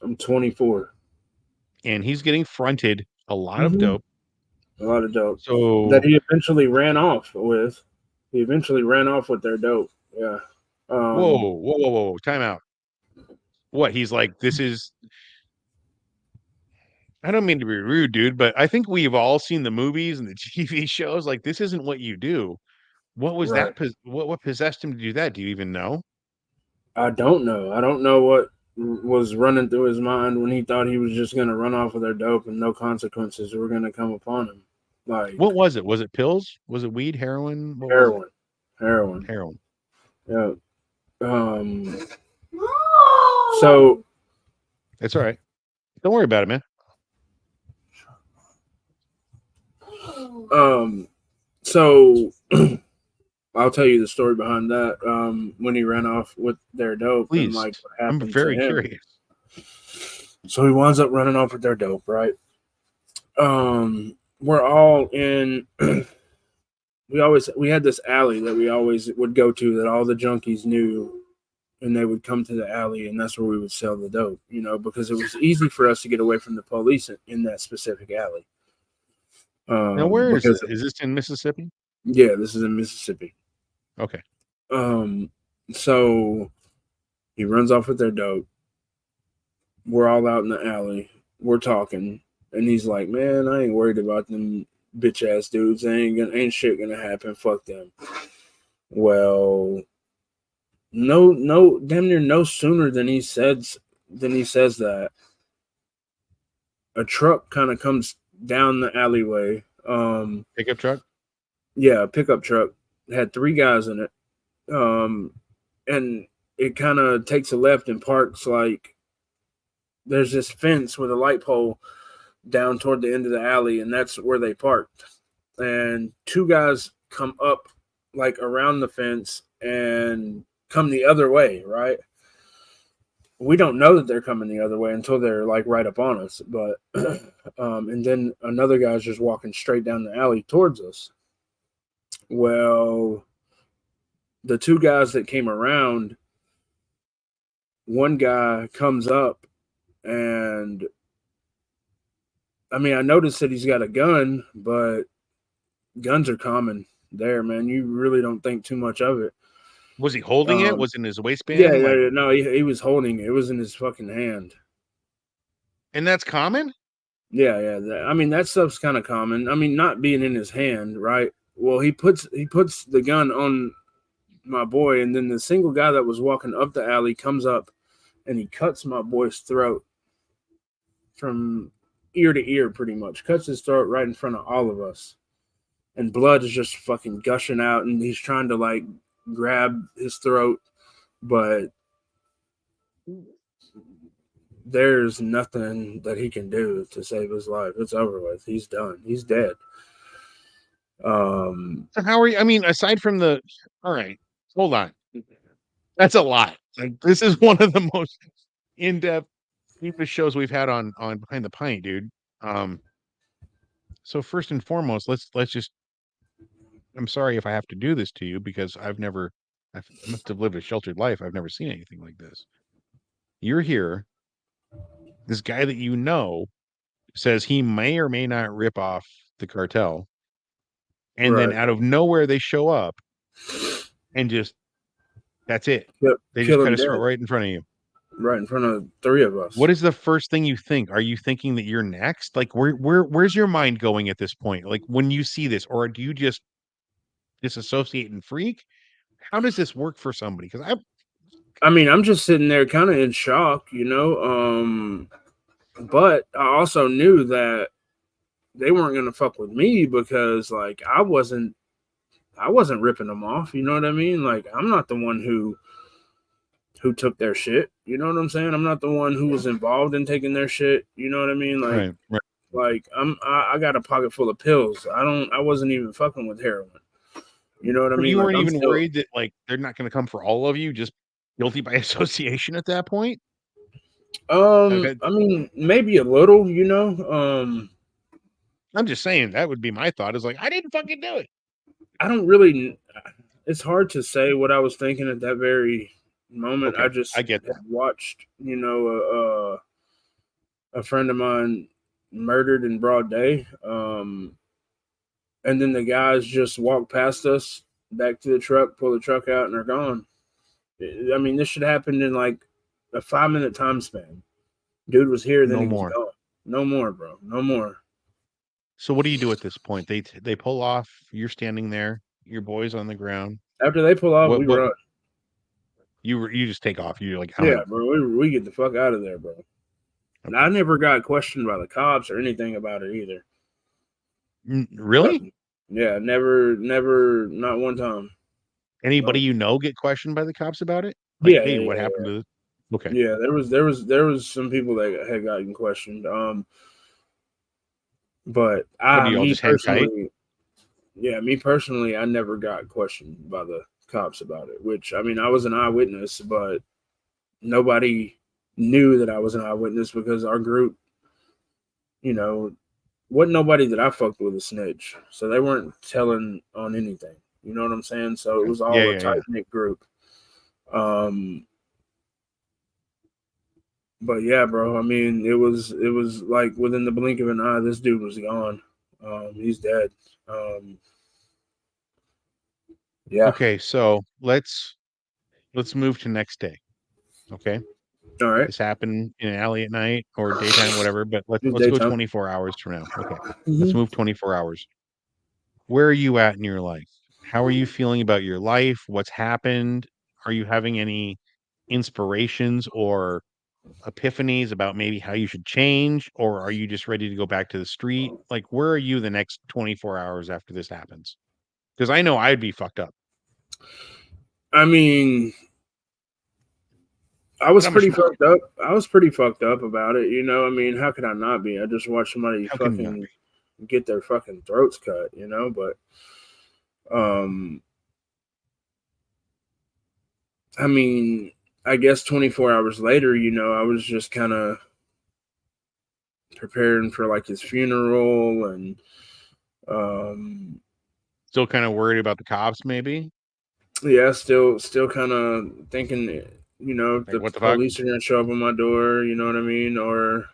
I'm 24. And he's getting fronted a lot of Hmm. dope. A lot of dope that So he eventually ran off with. He eventually ran off with their dope. Yeah. whoa, Um, whoa, whoa, whoa, time out. What he's like, this is I don't mean to be rude, dude, but I think we've all seen the movies and the TV shows. Like, this isn't what you do. What was right. that? What possessed him to do that? Do you even know? I don't know. I don't know what. was running through his mind when he thought he was just gonna run off with their dope and no consequences were gonna come upon him. Like What was it? Was it pills? Was it weed, heroin? What was it? heroin. Heroin. Yeah. Um. No. So It's all right. Don't worry about it, man. So I'll tell you the story behind that. When he ran off with their dope and Please. like what I'm happened very to him. curious. So he winds up running off with their dope, right? We're all in. we had this alley that we always would go to that all the junkies knew, and they would come to the alley, and that's where we would sell the dope. You know, because it was easy for us to get away from the police in that specific alley. Now, where is Because it? Is this in Mississippi? yeah, this is in Mississippi. Okay. So he runs off with their dope. We're all out in the alley. We're talking, and he's like, "Man, I ain't worried about them bitch ass dudes. Ain't shit gonna happen. Fuck them." Well, no, damn near no sooner than he says that, a truck kind of comes down the alleyway. Pickup truck? Yeah, a pickup truck. It had 3 guys in it. And it kind of takes a left and parks like there's this fence with a light pole down toward the end of the alley, and that's where they parked. And 2 guys come up like around the fence and come the other way, right? We don't know that they're coming the other way until they're like right up on us. But and then another guy's just walking straight down the alley towards us. Well, the 2 guys that came around, one guy comes up, and I mean, I noticed that he's got a gun, but guns are common there, man. You really don't think too much of it. Was he holding it? Was it in his waistband? Yeah, Like, no, he was holding it. It was in his fucking hand. and that's common? Yeah. I mean, that stuff's kind of common. I mean, not being in his hand, right? Well, he puts the gun on my boy, and then the single guy that was walking up the alley comes up, and he cuts my boy's throat from ear to ear, pretty much. Cuts his throat right in front of all of us, and blood is just fucking gushing out, and he's trying to like grab his throat, but there's nothing that he can do to save his life. It's over with. He's done. He's dead. So how are you? I mean, aside from the, all right, hold on. That's a lot. Like, this is one of the most in-depth, deepest shows we've had on Behind the Pint, dude. Um, so first and foremost, let's just. I'm sorry if I have to do this to you because I must have lived a sheltered life. I've never seen anything like this. You're here. This guy that you know says he may or may not rip off the cartel, and then Right. out of nowhere they show up and just that's it. They just Kill cut him his throat dead right in front of you. right in front of 3 of us. What is the first thing you think? Are you thinking that you're next? Like where's your mind going at this point? Like when you see this, or do you just disassociate and freak? How does this work for somebody? Because I mean, I'm just sitting there kind of in shock, you know. But I also knew that they weren't gonna fuck with me because like I wasn't ripping them off, you know what I mean? Like I'm not the one who took their shit, you know what I'm saying? I'm not the one who was involved in taking their shit, you know what I mean? right. Like I got a pocket full of pills. I wasn't even fucking with heroin. You know what I But mean? you Like weren't I'm even still, worried that like they're not going to come for all of you, just guilty by association at that point. Okay, I mean, maybe a little, you know. I'm just saying that would be my thought. Is like I didn't fucking do it. I don't really. It's hard to say what I was thinking at that very moment. Okay, I just I get had that. watched, you know, a friend of mine murdered in broad day. And then the guys just walk past us back to the truck, pull the truck out, and they're gone. I mean, this should happen in like a 5-minute time span. Dude was here, then No he was more. gone. No more, bro. No more. So what do you do at this point? They pull off. You're standing there. Your boy's on the ground. After they pull off, What we what run. You just take off. You're like, Yeah, bro, we get the fuck out of there, bro. And I never got questioned by the cops or anything about it either. Really? Yeah, not one time. Anybody get questioned by the cops about it? Like, Yeah, hey, yeah, what yeah, happened to this? Okay. yeah. There was some people that had gotten questioned. But What do you all just hang tight? me personally, I never got questioned by the cops about it. Which I mean, I was an eyewitness, but nobody knew that I was an eyewitness because our group, wasn't nobody that I fucked with a snitch, so they weren't telling on anything. You know what I'm saying? So it Okay. was Yeah, all a yeah, tight yeah. knit group. But yeah, bro. I mean, it was like within the blink of an eye, this dude was gone. He's dead. Yeah. Okay, so let's move to next day. Okay. All right. This happened in an alley at night or daytime, whatever, but It's let's go daytime. 24 hours from now. Okay. Let's Mm-hmm. move 24 hours. Where are you at in your life? How are you feeling about your life? What's happened? Are you having any inspirations or epiphanies about maybe how you should change, or are you just ready to go back to the street? Like, where are you the next 24 hours after this happens? Because I know I'd be fucked up. I mean, I But was I'm a pretty schmuck. fucked up. I was pretty fucked up about it. I mean, how could I not be? I just watched somebody How can you not fucking get their fucking throats cut. But um, I mean, I guess 24 hours later, I was just kind of preparing for like his funeral and um still kind of worried about the cops? Maybe yeah, still kind of thinking, if like the what the fuck? police are gonna show up on my door, you know what I mean, or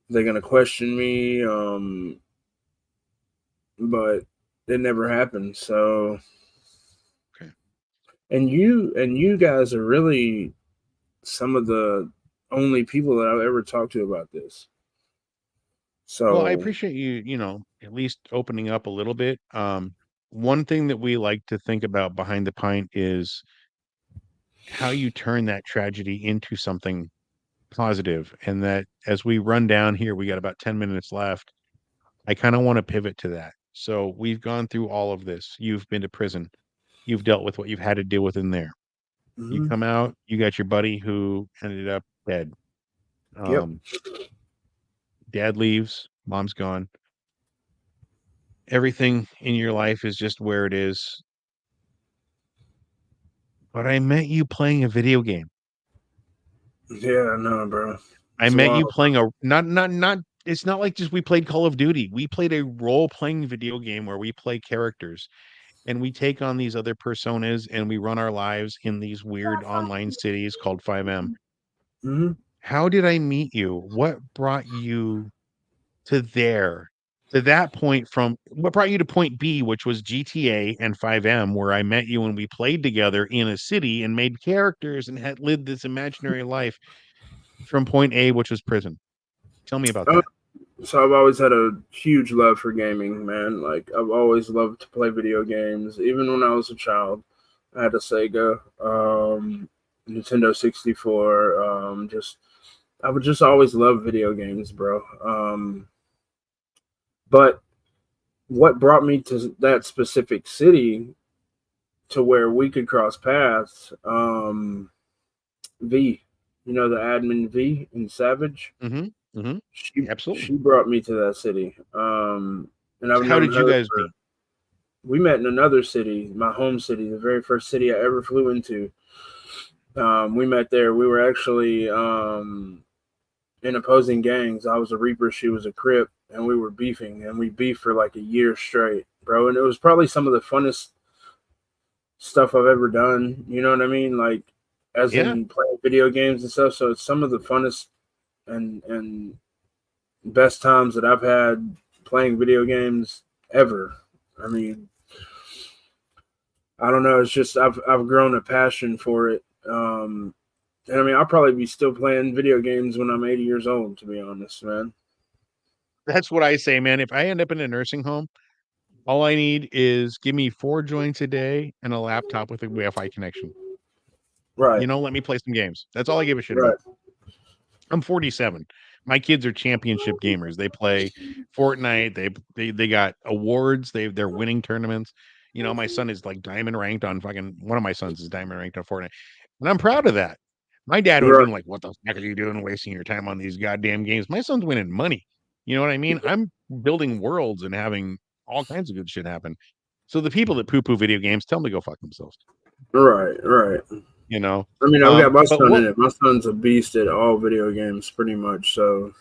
they're gonna question me. But it never happened. So, Okay. and you guys are really some of the only people that I've ever talked to about this. Well, I So, appreciate you, at least opening up a little bit. One thing that we like to think about behind the pint is how you turn that tragedy into something positive. And that as we run down here, we got about 10 minutes left. I kind of want to pivot to that. So we've gone through all of this. You've been to prison. You've dealt with what you've had to deal with in there. You mhm. come out, you got your buddy who ended up dead. Yep, Um, Dad leaves, mom's gone. Everything in your life is just where it is. But I met you playing a video game. yeah, no, bro, I it's met you wild. playing a not it's not like just we played Call of Duty. We played a role-playing video game where we play characters and we take on these other personas and we run our lives in these weird online cities called 5M. Hmm. How did I meet you? What brought you to there? To that point from what brought you to point B, which was GTA and 5M, where I met you and we played together in a city and made characters and had lived this imaginary life from point A, which was prison. Tell me about that. So I've always had a huge love for gaming, man. Like I've always loved to play video games. Even when I was a child, I had a Sega, Nintendo 64. Just I would just always love video games, bro. But what brought me to that specific city to where we could cross paths? V, the admin V in Savage. Mhm, mhm. She Absolutely. brought me to that city. And I've So how known did you her guys for. meet? We met in another city, my home city, the very first city I ever flew into. We met there. We were actually in opposing gangs. I was a Reaper, she was a Crip, and we were beefing, and we beefed for like a year straight, bro. And it was probably some of the funnest stuff I've ever done. You know what I mean? Like, as Yeah, in playing video games and stuff. So it's some of the funnest and best times that I've had playing video games ever. I mean, I don't know. It's just I've grown a passion for it. And I mean, I'll probably be still playing video games when I'm 80 years old. To be honest, man. that's what I say, man. If I end up in a nursing home, All I need is give me 4 joints a day and a laptop with a Wi-Fi connection. Right. Let me play some games. That's all I give a shit Right. about. I'm 47. My kids are championship gamers. They play Fortnite. They got awards. They're winning tournaments. My son is like diamond ranked on fucking one of my sons is diamond ranked on Fortnite. And I'm proud of that. My dad would have Right. been like, "What the fuck are you doing wasting your time on these goddamn games?" My son's winning money. You know what I mean? I'm building worlds and having all kinds of good shit happen. So the people that poo-poo video games, tell them to go fuck themselves. Right. Right. You know. I mean, I've got my But son in it. My son's a beast at all video games, pretty much. so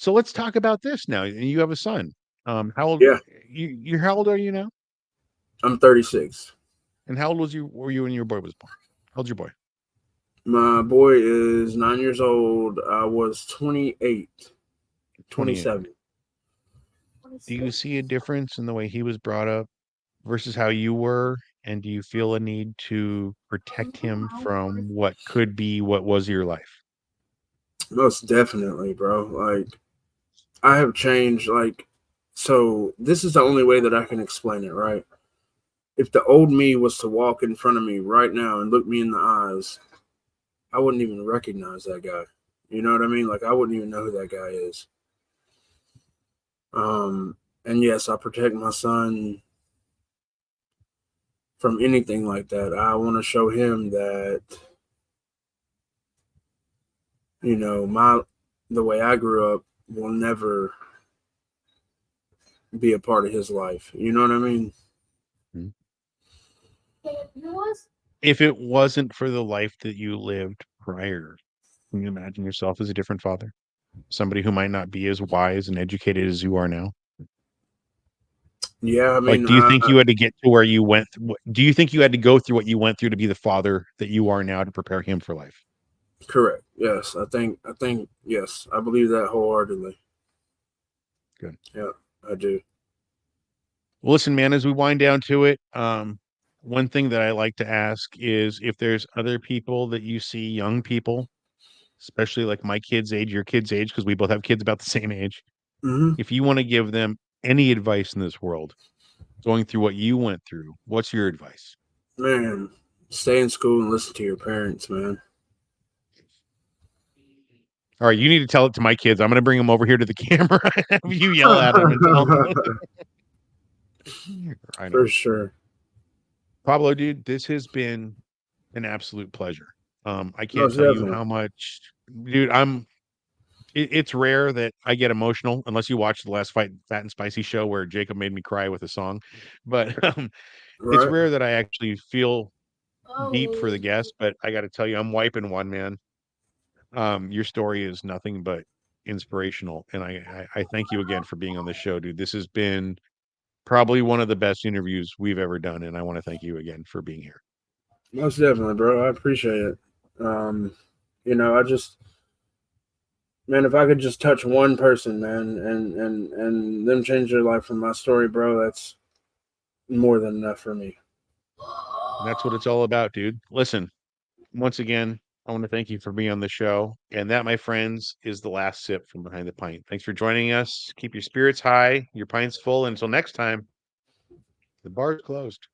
let's talk about this now. You have a son. How old Yeah, you how old are you now? I'm 36. And how old were you when your boy was born? How old's your boy? My boy is 9 years old. I was 28, 28. 27. Do you see a difference in the way he was brought up versus how you were? And do you feel a need to protect him from what could be what was your life? Most definitely, bro. Like, I have changed. So this is the only way that I can explain it, right? If the old me was to walk in front of me right now and look me in the eyes, I wouldn't even recognize that guy. You know what I mean? Like, I wouldn't even know who that guy is. And yes, I protect my son from anything like that. I want to show him that, the way I grew up will never be a part of his life. You know what I mean? Mhm. If it wasn't for the life that you lived prior, can you imagine yourself as a different father? Somebody who might not be as wise and educated as you are now? Yeah, I Like, mean, do you think you had to get to where you went? Do you think you had to go through what you went through to be the father that you are now to prepare him for life? correct. Yes, I think, yes, I believe that wholeheartedly. Good. Yeah, I do. Well, listen, man, as we wind down to it, one thing that I like to ask is if there's other people that you see, young people, especially like my kids' age, your kids' age, because we both have kids about the same age. Hmm. If you want to give them any advice in this world, going through what you went through, what's your advice? Man, stay in school and listen to your parents, man. All right, you need to tell it to my kids. I'm going to bring them over here to the camera and have you yell at them and tell them. I know. For sure. Pablo, dude, this has been an absolute pleasure. I can't Most tell you definitely. how much, dude, it's rare that I get emotional unless you watch the last fight Fat and Spicy show where Jacob made me cry with a song. But it's Right. rare that I actually feel deep for the guest, but I got to tell you, I'm wiping one, man. Your story is nothing but inspirational, and I thank you again for being on the show, dude. This has been probably one of the best interviews we've ever done, and I want to thank you again for being here. Most definitely, bro. I appreciate it. Um, I just, man, if I could just touch one person, man, and them change their life from my story, bro, that's more than enough for me. And that's what it's all about, dude. Listen, once again, I want to thank you for being on the show. And that, my friends, is the last sip from Behind the Pint. Thanks for joining us. Keep your spirits high, your pints full. And until next time, the bar's closed.